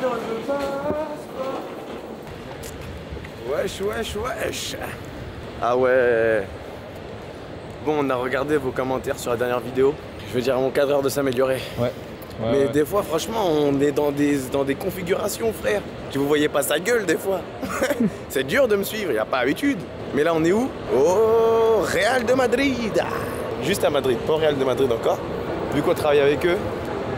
dans le passeport. Wesh, wesh, wesh. Ah ouais. Bon, on a regardé vos commentaires sur la dernière vidéo. Je veux dire à mon cadreur de s'améliorer. Ouais. Mais des fois, franchement, on est dans des configurations, frère. Que vous voyez pas sa gueule, des fois. C'est dur de me suivre, il n'y a pas habitude. Mais là, on est où? Au Real de Madrid. Juste à Madrid, pas au Real de Madrid encore. Vu qu'on travaille avec eux,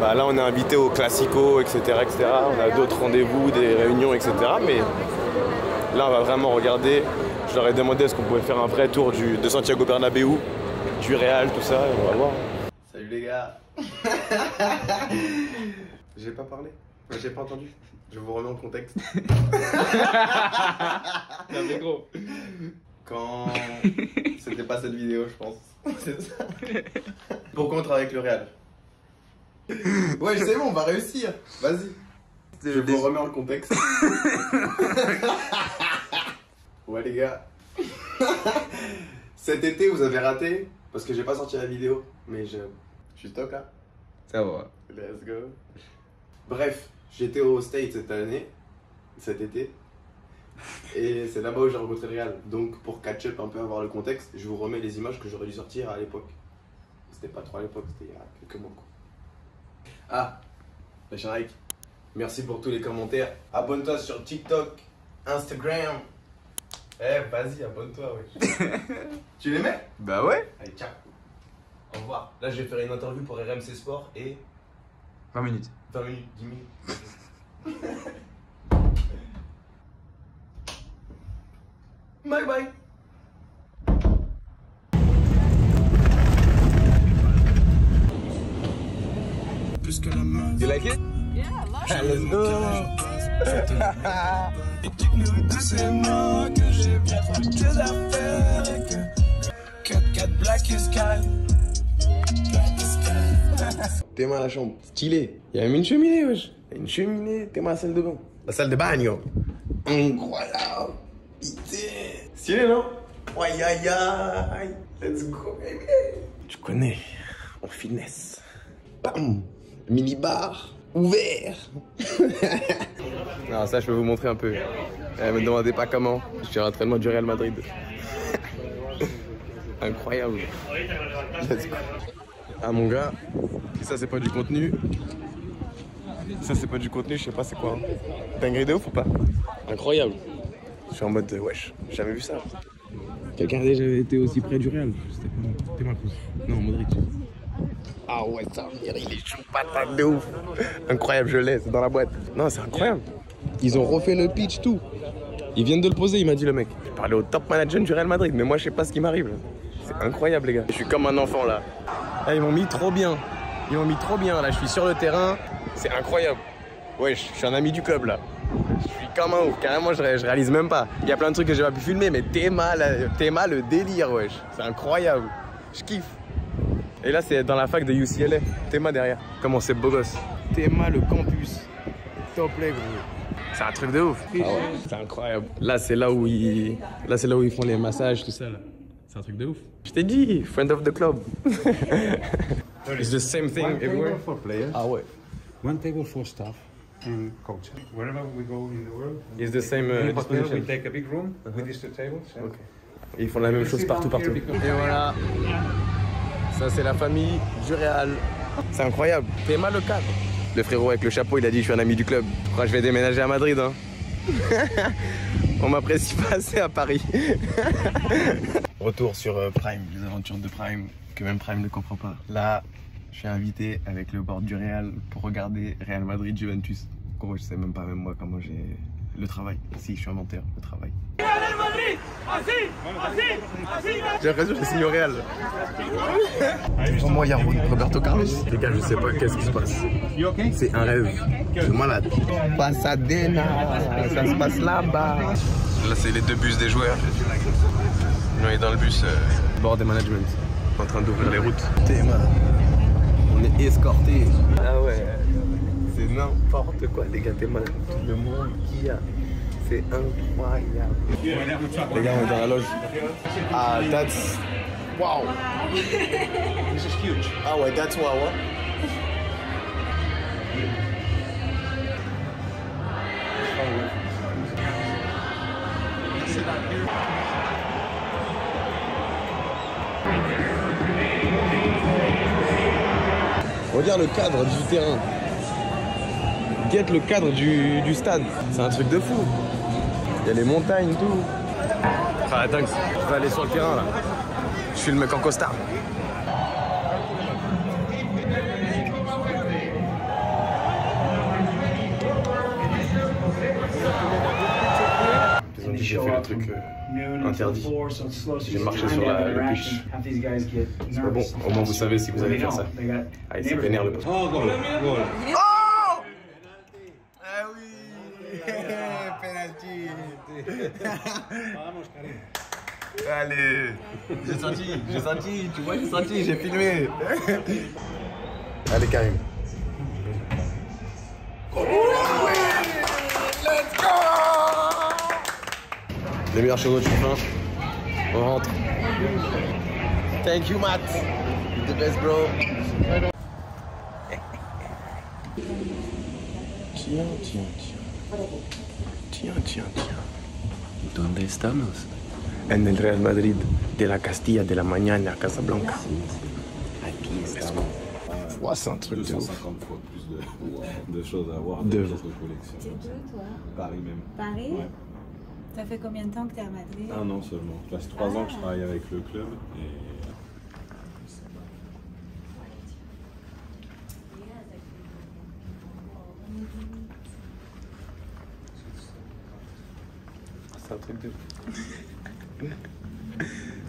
bah là, on est invité au Classico, etc., etc. On a d'autres rendez-vous, des réunions, etc. Mais là, on va vraiment regarder. Je leur ai demandé est-ce qu'on pouvait faire un vrai tour de Santiago Bernabéu, du Real, tout ça, et on va voir. Salut les gars. J'ai pas parlé, j'ai pas entendu. Je vous remets en contexte. Non mais gros. Quand c'était pas cette vidéo, je pense. C'est ça. Pourquoi on travaille avec le Real? Ouais, c'est bon, on va réussir. Vas-y. Je vous remets en contexte. Ouais les gars. Cet été vous avez raté parce que j'ai pas sorti la vidéo, mais je suis top là. Ça va. Let's go. Bref, j'étais au States cet été, et c'est là-bas où j'ai rencontré le Real. Donc pour catch up un peu, avoir le contexte, je vous remets les images que j'aurais dû sortir à l'époque. C'était pas trop à l'époque, c'était il y a quelques mois quoi. Ah, lâche un like. Merci pour tous les commentaires. Abonne-toi sur TikTok, Instagram. Eh, vas-y, abonne-toi, ouais. Tu les mets? Bah ouais. Allez, ciao. Au revoir. Là, je vais faire une interview pour RMC Sport et 20 minutes. 20 minutes, 10 minutes. Bye bye. You like it? Yeah, I love it. Let's go. C'est moi que j'ai bien trop de choses à faire et que 4-4 Black is Sky. T'es mal à la chambre, stylé. Il y a même une cheminée, wesh. Une cheminée, t'es mal à la salle de bain. La salle de bagno. Incroyable. Putain. Stylé, non? Aïe aïe aïe. Let's go, baby. Tu connais, en finesse. Bam. Mini-bar. Ouvert. Non, ça, je peux vous montrer un peu. Me demandez pas comment. Je suis à l'entraînement du Real Madrid. Incroyable. Let's go. Ah mon gars, ça c'est pas du contenu. Ça c'est pas du contenu, je sais pas c'est quoi. Dinguerie de ouf ou pas? Incroyable. Je suis en mode wesh, j'ai jamais vu ça. Quelqu'un a déjà été aussi près du Real? C'était Marcos. Non, Modric. Ah ouais, ça, il est chaud patate de ouf. Incroyable, je l'ai, c'est dans la boîte. Non, c'est incroyable. Ils ont refait le pitch, tout. Ils viennent de le poser, il m'a dit le mec. Je parlais au top manager du Real Madrid, mais moi je sais pas ce qui m'arrive. C'est incroyable les gars. Je suis comme un enfant là. Ah, ils m'ont mis trop bien. Ils m'ont mis trop bien là, je suis sur le terrain. C'est incroyable. Ouais, je suis un ami du club là. Je suis comme un ouf, carrément je réalise même pas. Il y a plein de trucs que j'ai pas pu filmer, mais Théma le délire, wesh. C'est incroyable. Je kiffe. Et là c'est dans la fac de UCLA. Théma derrière. Comment c'est beau gosse. Théma le campus. Top les gros. C'est un truc de ouf. Ah ouais, c'est incroyable. Là c'est là où ils font les massages, tout ça là. C'est un truc de ouf. Je t'ai dit, friend of the club. It's the same thing One everywhere. table for players, Ah ouais. one table for staff and coach. Wherever we go in the world, It's the same in the hotel, we disposition. take a big room with these two tables. and Ok. Et ils font la même chose partout. Et voilà. Ça c'est la famille du Real. C'est incroyable. T'es mal le cadre. Le frérot avec le chapeau, il a dit je suis un ami du club. Je crois que je vais déménager à Madrid. Hein. On m'apprécie pas assez à Paris. Retour sur Prime, les aventures de Prime, que même Prime ne comprend pas. Là, je suis invité avec le board du Real pour regarder Real Madrid Juventus. Gros, je sais même pas même moi comment j'ai le travail. Si, je suis un menteur, le travail. J'ai l'impression que j'ai signé au Real. Devant moi, il y a Roberto Carlos. Les gars, je sais pas qu'est-ce qui se passe. C'est un rêve. Je suis malade. Pasadena, ça se passe là-bas. Là, c'est les deux bus des joueurs. On est dans le bus board et management. En train d'ouvrir les routes. Théma. On est escortés. Ah ouais. C'est n'importe quoi, les gars. Théma. Le monde qu'il y a. C'est incroyable. Les gars, on est dans la loge. Ah, that's... Wow. This is huge. Ah ouais, that's wow. Hein. Regarde le cadre du terrain. Guette le cadre du stade. C'est un truc de fou. Il y a les montagnes, tout. Ah, attends, je vais aller sur le terrain là. Je suis le mec en costard. Ils ont dit que j'ai fait le truc interdit. J'ai marché sur le pitch. C'est pas bon. Au moins vous savez si vous allez faire ça. Allez, c'est vénère le pote. Oh, goal. Oh! Ah oui! Penalty! Allez! J'ai senti, tu vois, j'ai filmé. Allez, Karim. Oh oui! Let's go! Les meilleures choses du fin. On rentre. Thank you, Matt. You're the best, bro. Tiens. ¿Dónde estamos? En el Real Madrid de la Castilla de la Mañana, Casablanca. Aquí estamos. Ouais, c'est un truc de ouf. 250 fois plus de choses à voir De dans notre collection. C'est deux, toi? Paris même. Paris? Ouais. Ça fait combien de temps que tu es à Madrid? Un an seulement. Ça fait 3 ans que je travaille avec le club. Et... C'est un truc de ouf.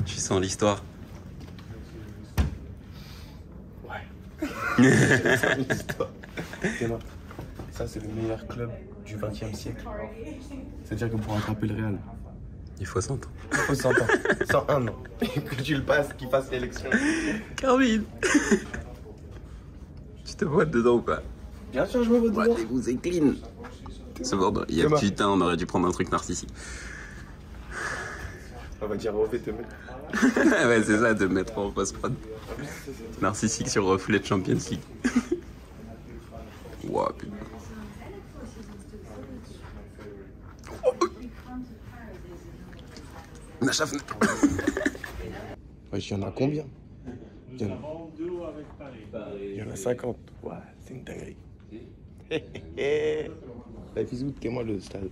Tu sens l'histoire. Ouais. Ça, c'est le meilleur club du XXe siècle. C'est-à-dire que pour rattraper le Real, Il faut 100 ans. il faut 100 ans. 101 ans. Que tu le passes, qu'il fasse l'élection. Carmine. Tu te vois dedans ou pas? Bien sûr, je me vois dedans. Vous êtes clean. C'est bon, il y a Thomas. putain, on aurait dû prendre un truc narcissique. On va dire refais te mettre. Ouais, c'est ça, de mettre en post-prod. Narcissique sur reflet de Champions League. Ouah, putain. Nacha fenêtre. Ouais, il y en a combien? Il y en a 50. Ouais, c'est une dinguerie. La Fizout, t'es moi le stade.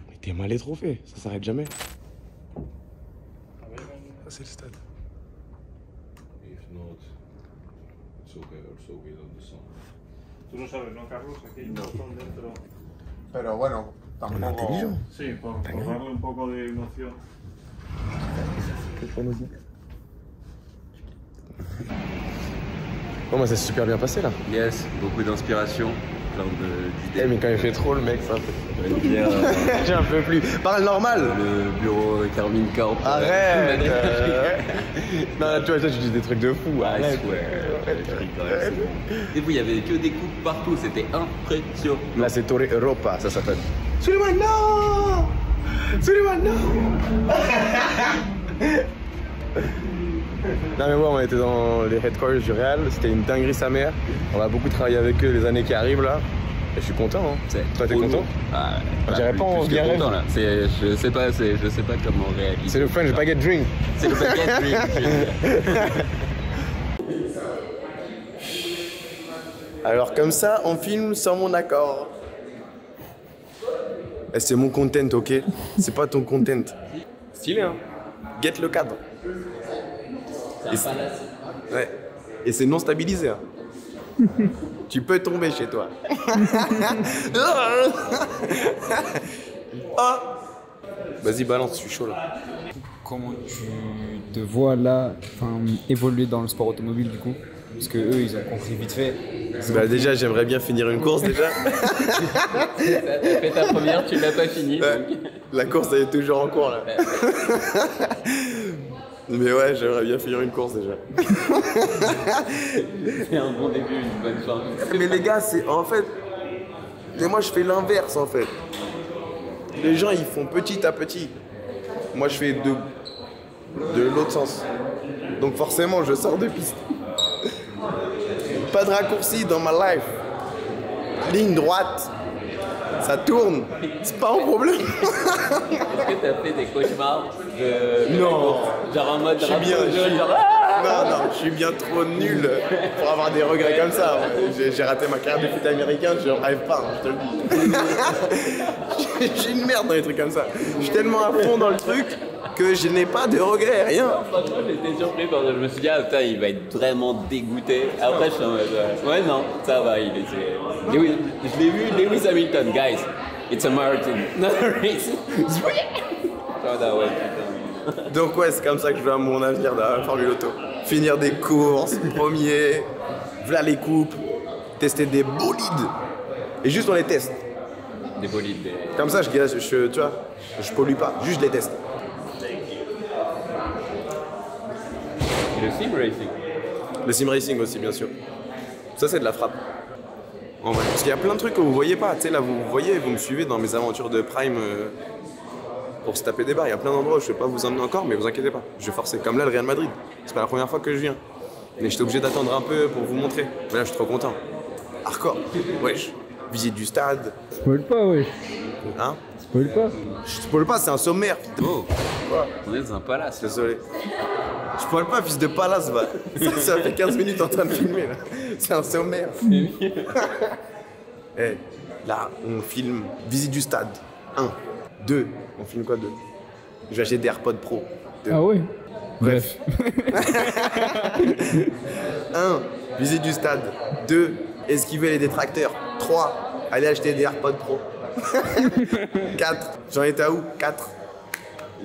Mais t'es mal les trophées, ça s'arrête jamais. Ça, c'est le stade. If not, it's okay also without the sun. Tú lo sabes, ¿no, Carlos? Aquí hay un montón dentro. Pero bueno, On est tampoco. intelligent. Sí, por darle un poco de emoción. Bon, bah, ça s'est super bien passé là. Yes, beaucoup d'inspiration, plein d'idées. Eh, mais quand il fait trop, le mec, ça fait. Une bière, J'en peux plus. Parle normal. le bureau Carmine Camp. Arrête. Non, là, tu vois, toi, tu dis des trucs de fou. I Arrête. swear. Et vous, il y avait que des coupes partout, c'était impressionnant. Là, c'est Torre Europa, ça s'appelle. Suleiman, non. Suleiman, non. Non mais ouais, on était dans les headquarters du Real, c'était une dinguerie sa mère. On va beaucoup travailler avec eux les années qui arrivent là. Et je suis content, hein. Toi t'es content? Ah, On dirait pas en plus que bien content rêve. là. Je sais pas comment réaliser. C'est le French baguette drink. C'est le baguette drink. Alors comme ça, on filme sans mon accord. Et c'est mon content, ok? C'est pas ton content. Stylé, hein? Get le cadre. Ouais. Et c'est non stabilisé. Hein. Tu peux tomber chez toi. Oh. Vas-y, balance, je suis chaud là. Comment tu te vois là, évoluer dans le sport automobile du coup? Parce que eux, ils ont compris vite fait. Bah déjà, j'aimerais bien finir une course déjà. T'as fait ta première, tu l'as pas fini. Ouais. Donc... La course, elle est toujours en cours là. Mais ouais, j'aimerais bien finir une course déjà. C'est un bon début, une bonne fin. Mais les gars, c'est en fait... Mais moi, je fais l'inverse en fait. Les gens, ils font petit à petit. Moi, je fais de l'autre sens. Donc forcément, je sors de piste. Pas de raccourci dans ma life. Ligne droite. Ça tourne. C'est pas un problème. Est-ce que t'as fait des cauchemars de... Non. Genre en mode... Je suis bien. Genre... non, je suis bien trop nul pour avoir des regrets comme ça. J'ai raté ma carrière de foot américain, je rêve pas, hein, je te le dis. Je suis une merde dans les trucs comme ça. Je suis tellement à fond dans le truc que je n'ai pas de regrets, rien. Franchement, j'étais surpris parce que je me suis dit, ah putain, il va être vraiment dégoûté. Après, je suis en mode, ouais, non, ça va, il était. Lewis, je l'ai vu, Lewis Hamilton, guys. It's a marathon, not a race. Ah ouais, putain. Donc ouais, c'est comme ça que je vois mon avenir dans la Formule Auto. Finir des courses, premier, voilà les coupes, tester des bolides. Et juste on les teste. Des bolides, des... Comme ça, tu vois, je pollue pas, juste je les teste. Et le sim racing. Le sim racing aussi, bien sûr. Ça, c'est de la frappe. En vrai. Parce qu'il y a plein de trucs que vous voyez pas. Tu sais, là, vous voyez, vous me suivez dans mes aventures de Prime pour se taper des barres. Il y a plein d'endroits où je ne vais pas vous emmener encore, mais vous inquiétez pas. Je vais forcer. Comme là, le Real Madrid. C'est pas la première fois que je viens. Mais j'étais obligé d'attendre un peu pour vous montrer. Mais là, je suis trop content. Hardcore. Wesh. Visite du stade. Spoil pas, wesh. Hein? Spoil pas. Je spoil pas, c'est un sommaire. Oh, Quoi? on est dans un palace. Désolé. Je spoil pas, fils de palace, va. Ça fait 15 minutes en train de filmer, là. C'est un sommaire. Eh, là, on filme visite du stade. 1. 2. On filme quoi 2? Je vais acheter des AirPods Pro. 2. Ah ouais. Bref. 1. Visite du stade. 2. Esquiver les détracteurs. 3. Aller acheter des AirPods Pro. 4. J'en étais à où? 4.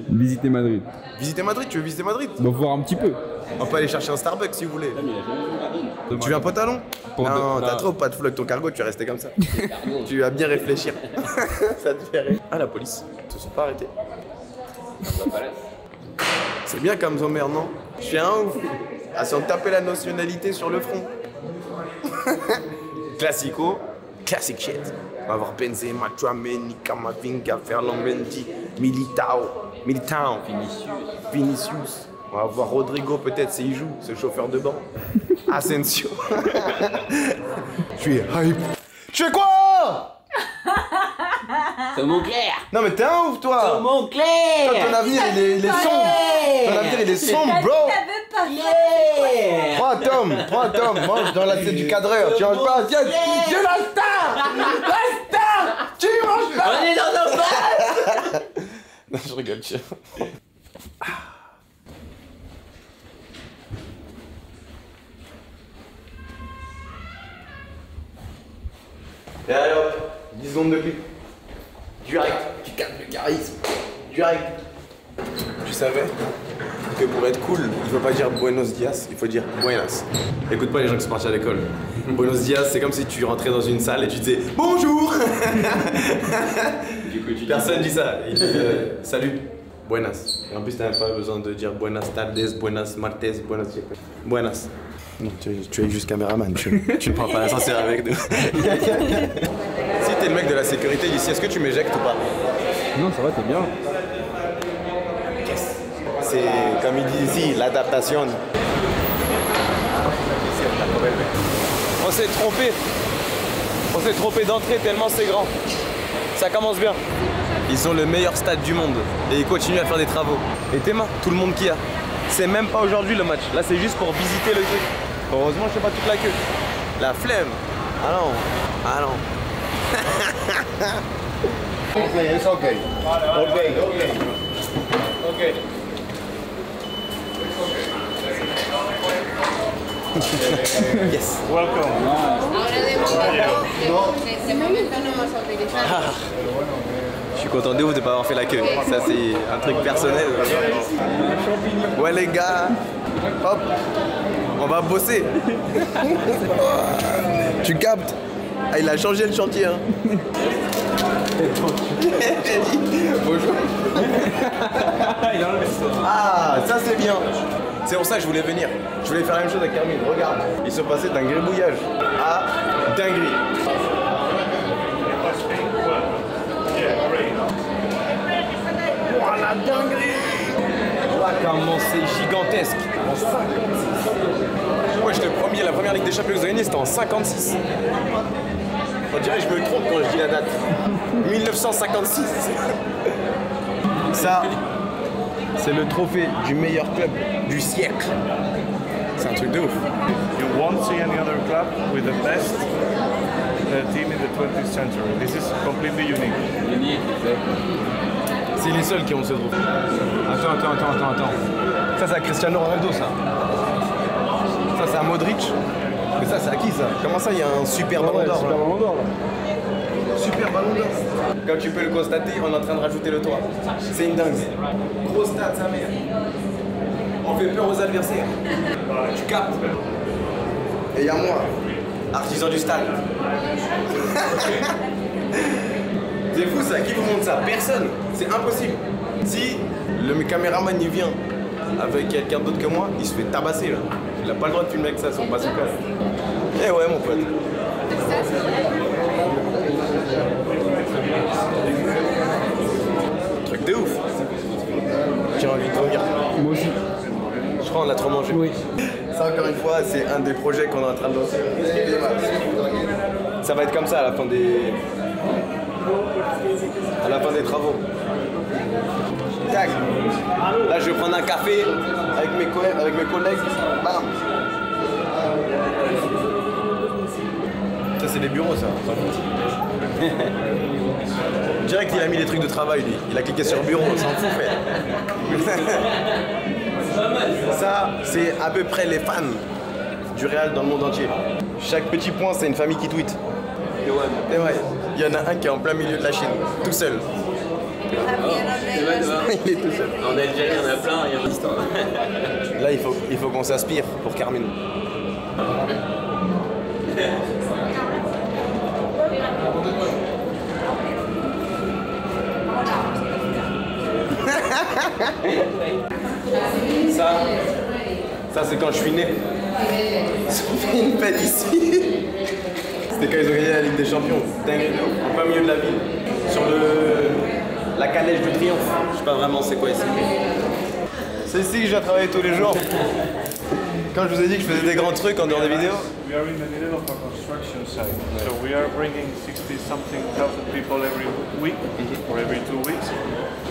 Visiter Madrid. Visiter Madrid, tu veux visiter Madrid? Donc voir un petit peu. On peut aller chercher un Starbucks si vous voulez. Tu viens pas talon? Non, t'as trop pas de flow avec ton cargo, tu vas rester comme ça. Tu vas bien réfléchir. Ça te fait rire. Ah, la police, ils se sont pas arrêtés. C'est bien comme Zomer, non? Je suis un ouf. À s'en taper la nationalité sur le front. Classico, classic shit. On va avoir Benzema, Tchouaméni, Kamavinga, Ferland Mendy, Militao, Vinicius. On va voir Rodrigo peut-être s'il joue, ce chauffeur de banc. Asensio. Je suis hype. Tu fais quoi? C'est mon clair. Non mais t'es un ouf toi. C'est mon clair. Ton avenir il est sombre. Ton avenir il est sombre bro. Prends un tome, mange dans l'assiette du cadreur. Tu manges pas l'assiette. Tu la star. Tu manges pas. On est dans nos bases. Non je rigole, tiens. Et allez hop, 10 secondes de clip. Direct, tu captes le charisme. Direct. Tu savais que pour être cool, il faut pas dire Buenos Dias, il faut dire Buenas. Écoute pas les gens qui sont partis à l'école. Buenos Dias, c'est comme si tu rentrais dans une salle et tu disais bonjour. Du coup, Personne dit ça. Il dit salut, Buenas. Et en plus, t'as pas besoin de dire Buenas tardes, Buenas martes, Buenas. Buenas. Non, tu es juste caméraman, tu ne prends pas l'ascenseur avec nous. Si t'es le mec de la sécurité ici, est-ce que tu m'éjectes ou pas? Non, ça va, t'es bien. Yes. C'est comme il dit ici, l'adaptation. On s'est trompé. On s'est trompé d'entrée tellement c'est grand. Ça commence bien. Ils ont le meilleur stade du monde et ils continuent à faire des travaux. Et Théma, tout le monde qui a. C'est même pas aujourd'hui le match. Là, c'est juste pour visiter le truc. Heureusement, je fais pas toute la queue. La flemme. Ah non. Ah non. Okay, it's okay. Okay, okay. Okay. Yes. Welcome. Ahora de momento no vamos a utilizar. Je suis content de vous de pas avoir fait la queue. Ça, c'est un truc personnel. Ouais, les gars. Hop. On va bosser. Tu captes? Ah, il a changé le chantier. Hein. Bonjour. Ah, ça c'est bien. C'est pour ça que je voulais venir. Je voulais faire la même chose avec Carmine. Regarde, il se passait d'un gribouillage à dinguerie. Voilà, dinguerie. Voilà comment c'est gigantesque. En 56. Ouais, je te promets, la première Ligue des Champions que vous avez gagnée, c'était en 56. On dirait que je me trompe quand je dis la date. 1956. Ça, c'est le trophée du meilleur club du siècle. C'est un truc de ouf. You won't see any other club with the best team in the 20th century. This is completely unique. C'est les seuls qui ont ce groupe. Attends. Ça, c'est à Cristiano Ronaldo, ça. Ça, c'est à Modric. Mais ça, c'est à qui, ça? Comment ça, il y a un super ballon d'or? Super ballon d'or, là. Super ballon d'or. Comme tu peux le constater, on est en train de rajouter le toit. C'est une dingue. Gros stade, sa mère. On fait peur aux adversaires. Tu captes? Et il y a moi, artisan du stade. C'est fou ça, qui vous montre ça? Personne. C'est impossible. Si le caméraman il vient avec quelqu'un d'autre que moi, il se fait tabasser là. Il a pas le droit de filmer avec ça, son bazooka. Eh ouais mon pote. Truc de ouf. J'ai envie de vomir. Moi aussi. Je crois qu'on a trop mangé. Oui. Ça encore une fois, c'est un des projets qu'on est en train de lancer. Ça va être comme ça à la fin des travaux. Tac. Là, je vais prendre un café avec mes collègues. Bam. Ça, c'est des bureaux, ça. Direct, il a mis les trucs de travail, lui. Il a cliqué sur bureau, on s'en fout, fait. Ça, c'est à peu près les fans du Real dans le monde entier. Chaque petit point, c'est une famille qui tweet. Et ouais, il y en a un qui est en plein milieu de la Chine, tout seul. Il est tout seul. En Algérie, il y en a plein, il y a une histoire. Là, il faut qu'on s'aspire pour Carmine. Ça c'est quand je suis né. Ils ont fait une fête ici. C'était quand ils ont gagné la Ligue des Champions. Dingue, en plein milieu de la ville. Sur la calèche du triomphe. Je sais pas vraiment c'est quoi ici. C'est ici que je viens travailler tous les jours. Quand je vous ai dit que je faisais des grands trucs en dehors des vidéos. We are in the middle of a construction site, so we are bringing 60-something thousand people every week or every 2 weeks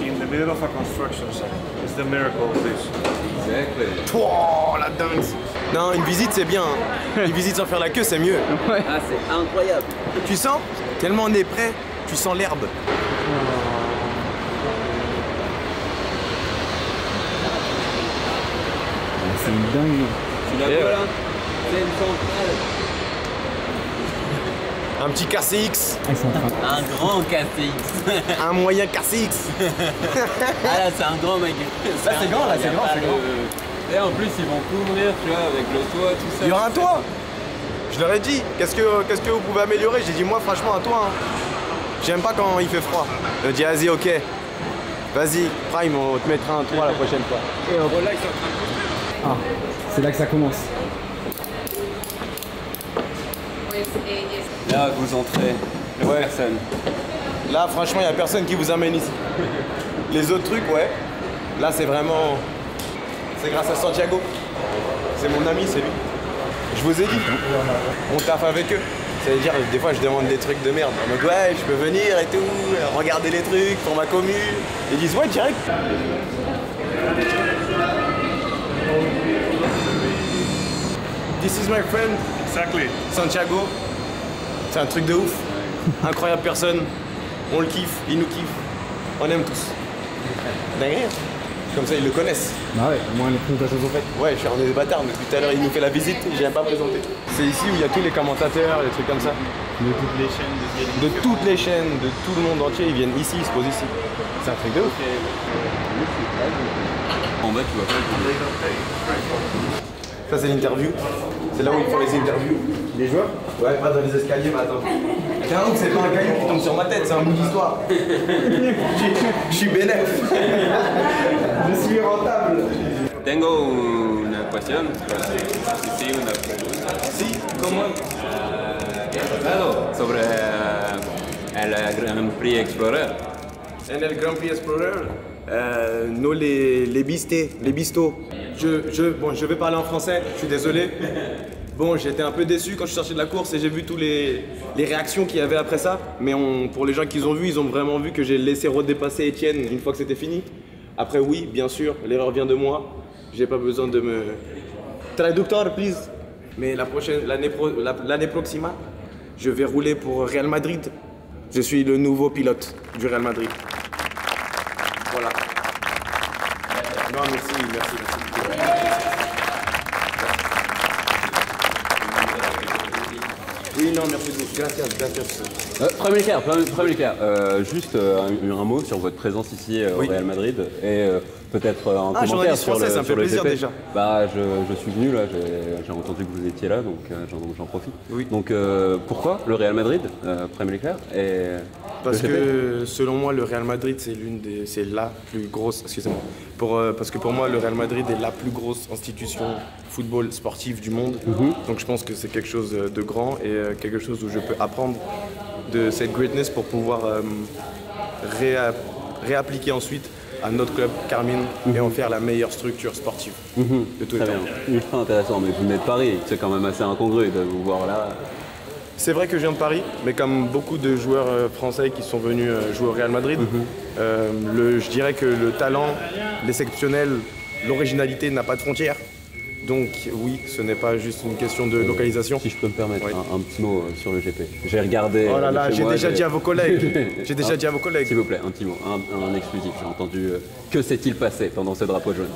in the middle of a construction site. It's the miracle of this. Exactly. Oh la dingue. Non, une visite c'est bien. Hein. Une visite sans faire la queue c'est mieux. Ouais. Ah, c'est incroyable. Tu sens? Tellement on est prêt, tu sens l'herbe. C'est une dingue. Tu la vois là? C'est une centrale. Un petit KCX. Un grand KCX. Un moyen KCX. Ah là, c'est un grand mec. Là c'est grand, là c'est grand, c'est grand. Et en plus, ils vont couvrir, tu vois, avec le toit, tout ça. Il y aura un toit. Je leur ai dit, qu'est-ce que vous pouvez améliorer? J'ai dit, moi franchement un toit. Hein. J'aime pas quand il fait froid. Je dis, vas-y, ok. Vas-y, Prime, on te mettra un toit la prochaine fois. Et là, ils sont en train de construire. Ah, c'est là que ça commence. Là, vous entrez. Ouais. Personne. Là, franchement, il n'y a personne qui vous amène ici. Les autres trucs, ouais. Là, c'est vraiment... C'est grâce à Santiago. C'est mon ami, c'est lui. Je vous ai dit. On taffe avec eux. Ça veut dire, des fois, je demande des trucs de merde. En mode, ouais, je peux venir et tout, regarder les trucs pour ma commu. Ils disent, ouais, direct. This is my friend. Exactly. Santiago. C'est un truc de ouf. Incroyable personne. On le kiffe, il nous kiffe. On aime tous. Dingue. Comme ça, ils le connaissent. Bah ouais, moi les présentations sont faites. Ouais, je suis un des bâtards, mais depuis tout à l'heure, il nous fait la visite, je viens pas présenter. C'est ici où il y a tous les commentateurs, les trucs comme ça. De toutes les chaînes De toutes les chaînes, de tout le monde entier, ils viennent ici, ils se posent ici. C'est un truc de ouf. En bas, tu vois pas. Ça, c'est l'interview. C'est là où ils font les interviews. Les joueurs? Ouais, pas dans les escaliers, mais attends. Tiens, c'est pas un caillou qui tombe sur ma tête, c'est un bout d'histoire. Je suis bénéf. Je suis rentable. Tengo una cuestión. Sí, una pregunta. Sí, ¿cómo? Sobre el Grand Prix Explorer. En el Grand Prix Explorer, nous les bistos. Bon, je vais parler en français, je suis désolé. Bon, j'étais un peu déçu quand je suis sorti de la course et j'ai vu toutes les réactions qu'il y avait après ça. Mais pour les gens qui ont vu, ils ont vraiment vu que j'ai laissé redépasser Étienne une fois que c'était fini. Après, oui, bien sûr, l'erreur vient de moi. J'ai pas besoin de me traducteur, please. Mais l'année prochaine, je vais rouler pour Real Madrid. Je suis le nouveau pilote du Real Madrid. Voilà. Non, merci. Oui, non, merci beaucoup. Gracias. Premier clair. Juste un mot sur votre présence ici au Real Madrid et peut-être un commentaire sur le ça me fait plaisir GP. déjà. Bah, je suis venu là, j'ai entendu que vous étiez là, donc j'en profite. Oui. Donc pourquoi le Real Madrid, Premier clair Parce que selon moi, le Real Madrid, c'est la plus grosse. Excusez-moi. Parce que pour moi, le Real Madrid est la plus grosse institution football sportive du monde. Donc je pense que c'est quelque chose de grand et quelque chose où je peux apprendre de cette greatness pour pouvoir réappliquer ensuite à notre club Carmine et en faire la meilleure structure sportive de tous les temps. Ultra intéressant, mais vous venez de Paris, c'est quand même assez incongru de vous voir là. C'est vrai que je viens de Paris, mais comme beaucoup de joueurs français qui sont venus jouer au Real Madrid, je dirais que le talent, l'exceptionnel, l'originalité n'a pas de frontières. Donc oui, ce n'est pas juste une question de localisation. Si je peux me permettre un petit mot sur le GP. J'ai regardé. Oh là là, j'ai déjà dit à vos collègues. J'ai déjà dit à vos collègues. S'il vous plaît, un petit mot, un exclusif. J'ai entendu. Que s'est-il passé pendant ce drapeau jaune?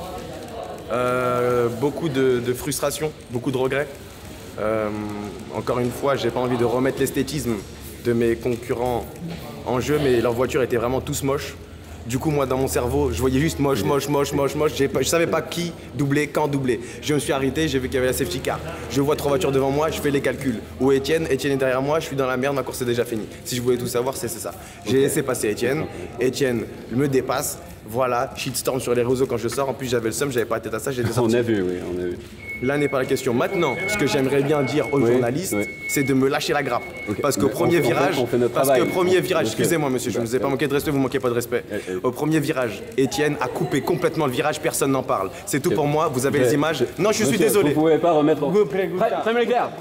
Beaucoup de frustration, beaucoup de regrets. Encore une fois, j'ai pas envie de remettre l'esthétisme de mes concurrents en jeu, mais leurs voitures étaient vraiment tous moches. Du coup, moi, dans mon cerveau, je voyais juste moche. Je savais pas qui doubler, quand doubler. Je me suis arrêté, j'ai vu qu'il y avait la safety car. Je vois 3 voitures devant moi, je fais les calculs. Où est Etienne? Etienne est derrière moi, je suis dans la merde, ma course est déjà finie. Si je voulais tout savoir, c'est ça. J'ai laissé passer Etienne. Etienne me dépasse. Voilà, shitstorm sur les réseaux quand je sors. En plus, j'avais le seum, j'avais pas tête à ça, j'ai descendu. On a vu, oui, on a vu. Là n'est pas la question. Maintenant, ce que j'aimerais bien dire aux journalistes, c'est de me lâcher la grappe. Parce qu'au premier virage, excusez-moi monsieur, je ne vous ai pas manqué de respect, vous manquez pas de respect. Au premier virage, Etienne a coupé complètement le virage, personne n'en parle. C'est tout pour moi, vous avez les images. Non, je suis désolé. Vous pouvez pas remettre. Premier clair.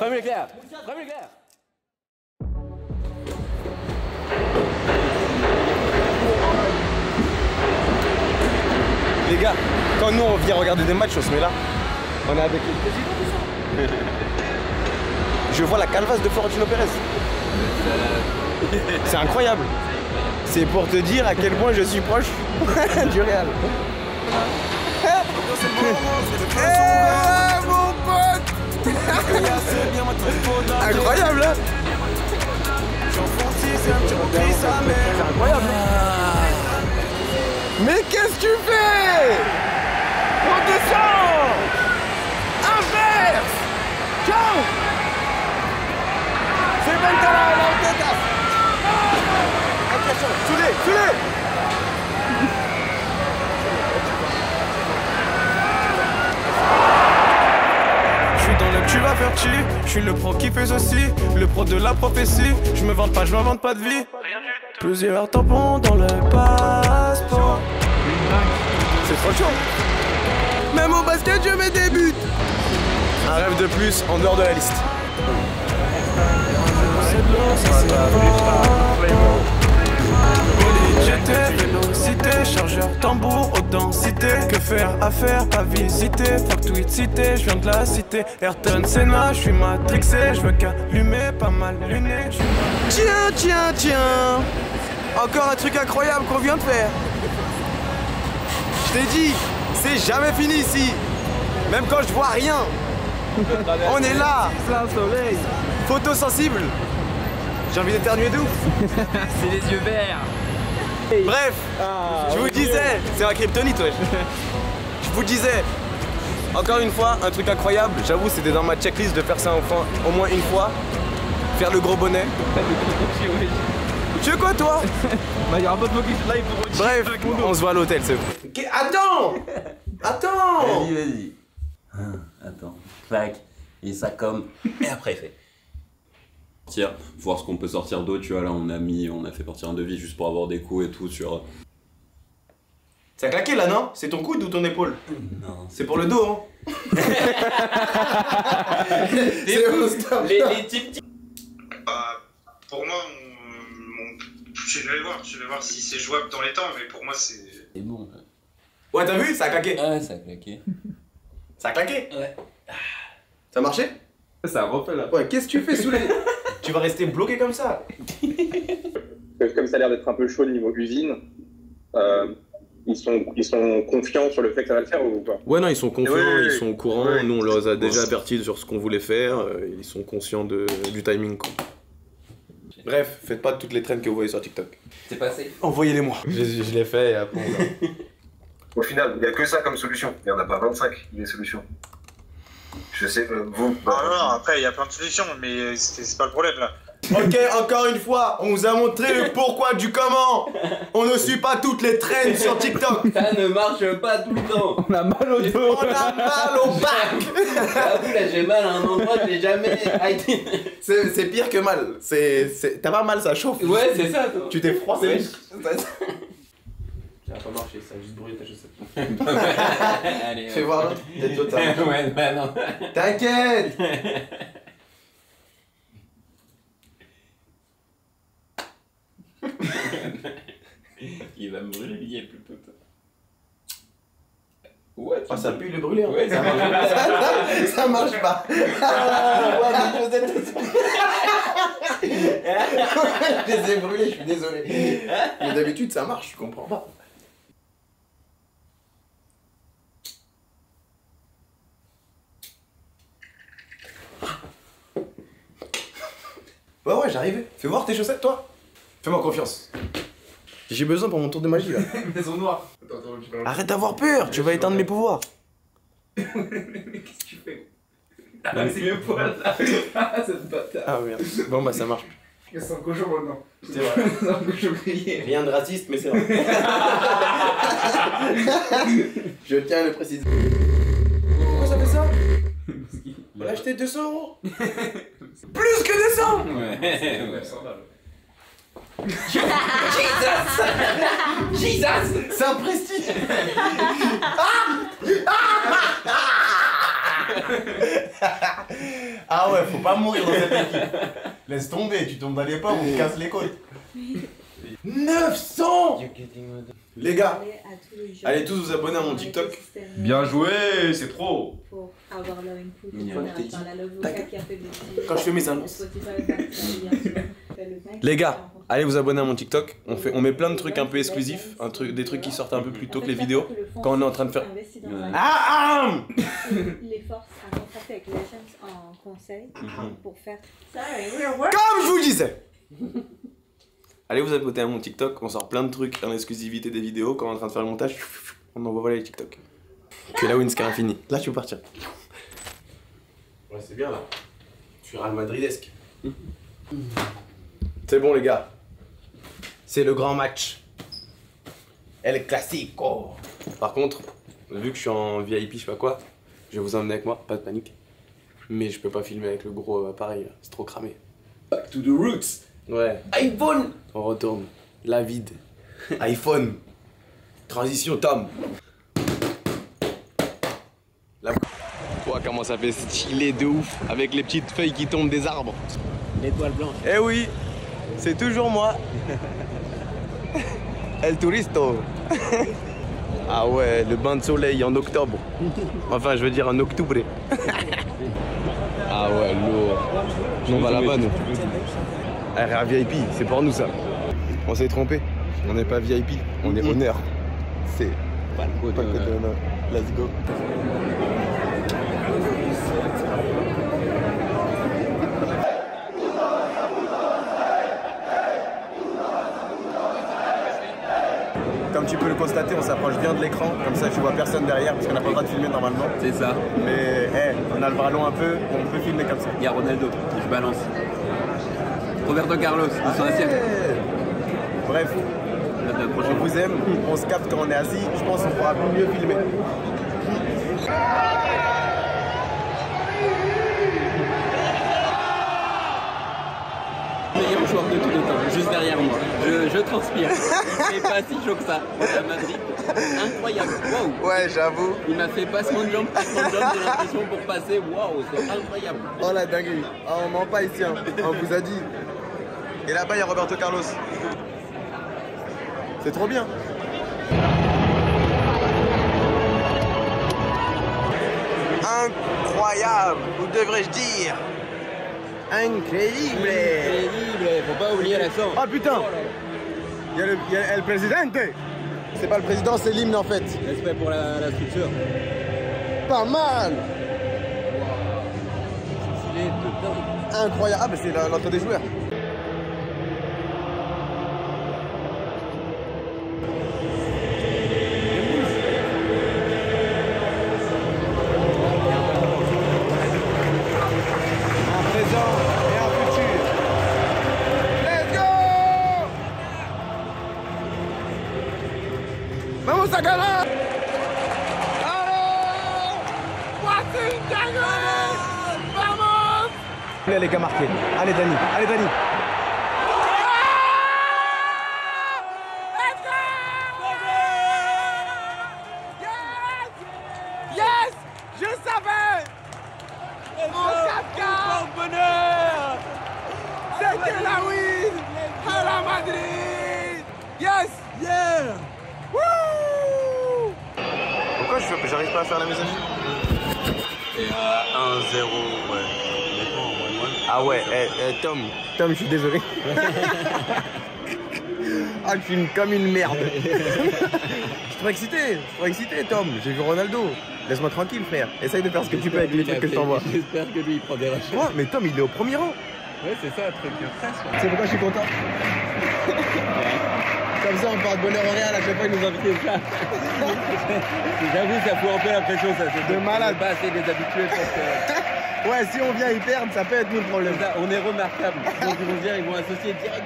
Les gars, quand nous on vient regarder des matchs, on se met là. On est avec le président. Je vois la calvasse de Florentino Pérez. C'est incroyable. C'est pour te dire à quel point je suis proche du Real. Mon pote. Incroyable hein. C'est incroyable. Mais qu'est-ce que tu fais? On descend. Inverse. Ciao. C'est Bentala, la tête. Attention, soulez. Je suis dans le tu vas faire chi. Je suis le pro qui fait ceci. Le pro de la prophétie. Je me vante pas, je m'invente pas de vie. Plusieurs tampons dans le passeport. C'est trop chaud. Même au basket, je mets des buts. Un rêve de plus en dehors de la liste. J'étais vélocité, chargeur, tambour, haute densité. Que faire, affaire, pas visiter. Fuck tweet cité, je viens de la cité. Ayrton Senna, je suis matrixé. Je veux qu'allumer, pas mal luné. Tiens. Encore un truc incroyable qu'on vient de faire. Je t'ai dit, c'est jamais fini ici. Même quand je vois rien. On est là. Plein soleil. Photosensible. J'ai envie d'éternuer de ouf. C'est les yeux verts. Bref, je vous disais, c'est ma kryptonite, wesh. Je vous disais, encore une fois, un truc incroyable. J'avoue, c'était dans ma checklist de faire ça enfin, au moins une fois. Faire le gros bonnet. Tu veux quoi, toi? Bah, il y aura pas de focus live pour Rochi. Bref, on se voit à l'hôtel, c'est bon. Attends. Vas-y. Attends, clac, et ça comme, et après il fait. Voir ce qu'on peut sortir d'autre, tu vois, là on a fait partir un devis juste pour avoir des coups et tout sur... Ça a claqué là, non? C'est ton coude ou ton épaule? Non. C'est pour le dos, hein? Les types... Pour moi, je vais voir si c'est jouable dans les temps, mais pour moi c'est... C'est bon. Ouais, t'as vu? Ça a claqué. Ouais, ça a claqué. Ça a claqué? Ouais. Ça a marché? Ça a refait là. Ouais, qu'est-ce que tu fais sous les... Tu vas rester bloqué comme ça? Comme ça a l'air d'être un peu chaud au niveau cuisine, ils sont confiants sur le fait que ça va le faire ou pas? Ouais, non, ils sont confiants, oui, ils sont au courant. oui. Nous, on leur a déjà avertis sur ce qu'on voulait faire. Ils sont conscients du timing, quoi. Bref, faites pas toutes les trends que vous voyez sur TikTok. C'est passé. Envoyez-les-moi. Je l'ai fait et après on verra. Au final, il n'y a que ça comme solution. Il n'y en a pas 25, des solutions. Je sais que vous... Non, après, il y a plein de solutions, mais c'est pas le problème, là. Ok, encore une fois, on vous a montré le pourquoi du comment. On ne suit pas toutes les trends sur TikTok. Ça ne marche pas tout le temps. On a mal au dos. On a mal au bac. J'avoue, là, j'ai mal à un endroit que j'ai jamais arrêté. C'est pire que mal. T'as pas mal, ça chauffe. Ouais, c'est ça, toi. Tu t'es froissé. Ouais. Ça a pas marché, ça a juste brûlé ta chaussette. Allez, Fais voir l'autre. Peut-être toi, t'as- Ouais, bah non. T'inquiète. Il va me brûler, il est plus tôt. Ouais, Ah, ça pue le brûlé. Hein. Ouais, ça marche pas. Ça marche pas. Ah, ouais, ma chaussette. Je les ai brûlés, je suis désolé. Mais d'habitude, ça marche, je comprends pas. Ouais, j'arrive. Fais voir tes chaussettes, toi. Fais-moi confiance. J'ai besoin pour mon tour de magie, là. Maison noire. Arrête d'avoir peur, tu vas éteindre mes pouvoirs. Qu'est-ce que tu fais? Ah, c'est mes poils là. Ah, cette bâtard. Ah merde. Bon, bah ça marche. C'est un cochon maintenant. C'est vrai. C'est un cochon grillé. Rien de raciste, mais c'est vrai. Je tiens à le préciser. Pourquoi ça fait ça? On l'a acheté 200 €. Plus que 200. Ouais. Jesus! C'est un prestige! Ah ouais, faut pas mourir dans cette équipe. Laisse tomber, tu tombes dans les pommes, on te casse les côtes. 900! Les gars, allez tous vous abonner à mon TikTok. Bien joué, c'est trop. Pour avoir leur input. Quand je fais mes annonces. Les gars, allez vous abonner à mon TikTok. On met plein de trucs un peu exclusifs, des trucs qui sortent un peu plus tôt que les vidéos. Quand on est en train de faire. Les forces à contracter avec l'agence en conseil pour faire. Comme je vous disais! Allez vous abonner à mon TikTok, on sort plein de trucs en exclusivité des vidéos. Quand on est en train de faire le montage, on envoie les TikTok. Que la win, c'est infini. Là, tu peux partir. Ouais, c'est bien là. Je suis Real Madridesque. C'est bon, les gars. C'est le grand match. El Clasico. Par contre, vu que je suis en VIP, je sais pas quoi, je vais vous emmener avec moi, pas de panique. Mais je peux pas filmer avec le gros appareil, c'est trop cramé. Back to the roots. Ouais. iPhone. On retourne. La vide. iPhone. Transition Tom. La... Toi, comment ça fait stylé de ouf avec les petites feuilles qui tombent des arbres. L'étoile blanche. Eh oui, c'est toujours moi. El Turisto. Ah ouais, le bain de soleil en octobre. Enfin, je veux dire en octobre. Ah ouais, lourd. On va là-bas, nous. RR VIP, c'est pour nous ça. On s'est trompé. On n'est pas VIP, on est honneur. C'est pas le côté honneur. Let's go. Comme tu peux le constater, on s'approche bien de l'écran, comme ça tu vois personne derrière parce qu'on n'a pas le droit de filmer normalement. C'est ça. Mais on a le bras long un peu, on peut filmer comme ça. Il y a Ronaldo, je balance. Roberto Carlos, ils sont assis. Bref, on vous aime, on se capte quand on est assis, je pense qu'on pourra mieux filmer. Meilleur joueur de tous les temps, juste derrière moi. Je transpire. C'est pas si chaud que ça. À Madrid, incroyable. Wow. Ouais, j'avoue. Il m'a fait passement de jambe, j'ai l'impression pour passer. Waouh, c'est incroyable. Oh la dinguerie. Ah, on ment pas ici, hein. On vous a dit. Et là-bas, il y a Roberto Carlos. C'est trop bien. incroyable, ou devrais-je dire incroyable. Incroyable, faut pas oublier l'accent. Ah putain, il y a le président. C'est pas le président, c'est l'hymne en fait. Respect pour la structure. Pas mal. Stylé de dingue. Incroyable. Ah bah c'est l'entrée des joueurs. Vamos a ganar. Vamos. Les gars marqués. Allez Dani, allez Dani. Yes, je savais. En 4K. Bonheur. C'était la win. À la Madrid. Yes. Yeah. Woo. Pourquoi j'arrive pas à faire la mise à jour? Et 1-0, ouais. Ah ouais, Tom, je suis désolé. Ah, je suis comme une merde. Je suis trop excité, Tom. J'ai vu Ronaldo. Laisse-moi tranquille, frère. Essaye de faire ce que tu peux avec les trucs que je t'envoie. J'espère que lui, il prend des rushs. Oh, mais Tom, il est au premier rang. Ouais, c'est ça, le truc. C'est pourquoi je suis content. Comme ça, on part de bonheur au Real, à chaque fois, ils nous invitent ça. J'avoue, ça fout un peu la pression, ça. De malade. Pas assez des habitués pour que... Ouais, si on vient y perdre, ça peut être nous le problème. Ça, on est remarquable. Donc ils vont dire, ils vont associer direct.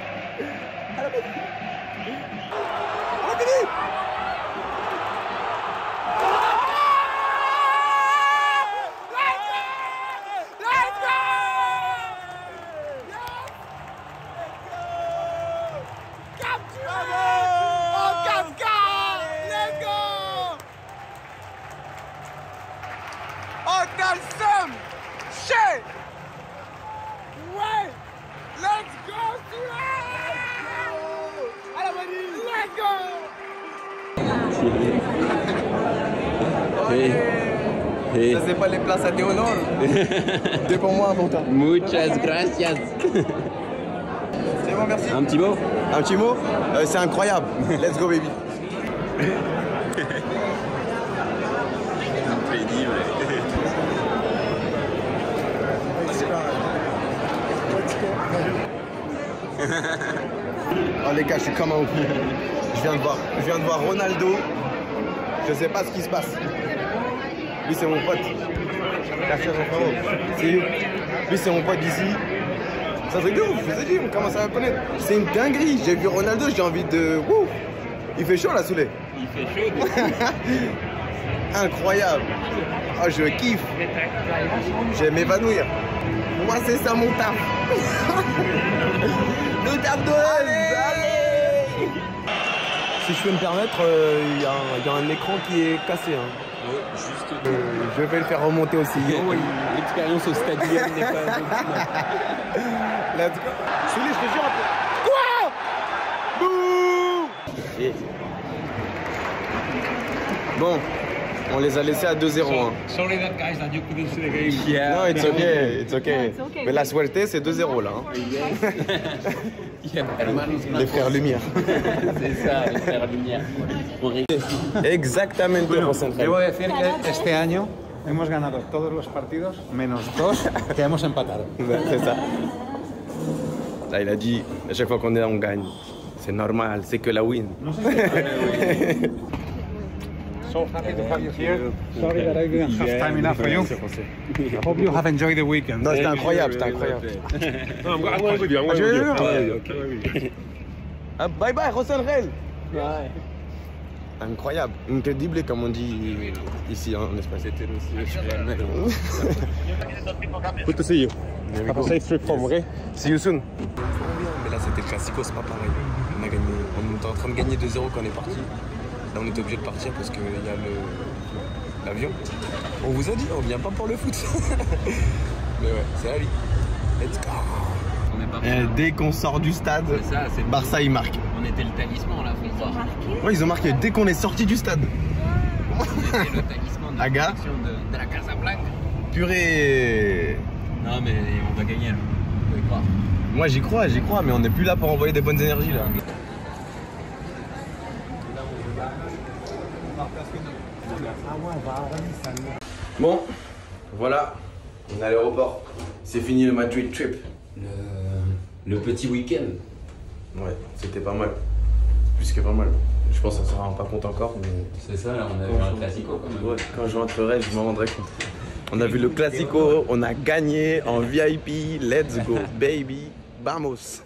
Ouais! Let's go, Let's go! Ça c'est pas les places à Théonore. C'est pour moi, mon temps. Muchas gracias. C'est bon, merci. Un petit mot? Un petit mot? C'est incroyable. Let's go, baby. Oh les gars, je suis comme un ouf. Je viens de voir Ronaldo. Je sais pas ce qui se passe. Lui c'est mon pote. Merci à mon frérot. C'est you. Lui c'est mon pote d'ici. C'est un truc de ouf, je vous ai dit, on commence à la connaître. C'est une dinguerie. J'ai vu Ronaldo, j'ai envie de. Wouh. Il fait chaud là, Souley. Il fait chaud. Incroyable. Oh, je kiffe. Je vais m'évanouir. Moi c'est ça mon taf. Le taf de allez. Si je peux me permettre, il y a un écran qui est cassé. Hein. Ouais, juste. Je vais le faire remonter aussi. Oui, l'expérience au stadium n'est pas. Let's go. Souley, je te jure un peu. Quoi? Bouh. Bon, on les a laissés à 2-0. Hein. Sorry that guys that you couldn't see the game. Yeah. Non, it's okay, it's okay. Mais la suerte, c'est 2-0 là. Hein. Les frères Lumière. C'est ça, les frères Lumière. Exactamente. Debo decir que este año hemos ganado todos los partidos menos 2 que hemos empatado. C'est ça. Là, il a dit, à chaque fois qu'on est là, on gagne. C'est normal, c'est que la win. So happy to have you here. Sorry that I didn't have time enough for you. I hope you have enjoyed the weekend. Non, c'était incroyable, c'était incroyable. I'm going with you. Bye bye, Rosenrel. Incroyable, incredible comme on dit ici hein, en Espagne. C'était aussi Good to see you. Have a safe trip home, okay? See you soon. Mais là c'était le classico, c'est pas pareil. On a gagné, on était en train de gagner 2-0 quand on est parti. Là on était obligé de partir parce qu'il y a l'avion. On vous a dit, on vient pas pour le foot. Mais ouais, c'est la vie. Let's go. Dès qu'on sort du stade, ça, Barça il marque. On était le talisman là, faut croire. Ouais, ils ont marqué dès qu'on est sorti du stade. On était le talisman de la Aga. sélection de la Casablanca. purée. Non mais on va gagner là. Faut y croire. Moi j'y crois, mais on n'est plus là pour envoyer des bonnes énergies là. Bon, voilà, on est à l'aéroport. C'est fini le Madrid trip. Le petit week-end. Ouais, c'était pas mal. Plus que pas mal. Je pense qu'on s'en rend pas compte encore, mais... C'est ça, là, on a vu un classico quand même. Ouais, quand je rentrerai, je m'en rendrai compte. On a vu le classico, on a gagné en VIP, let's go baby, vamos.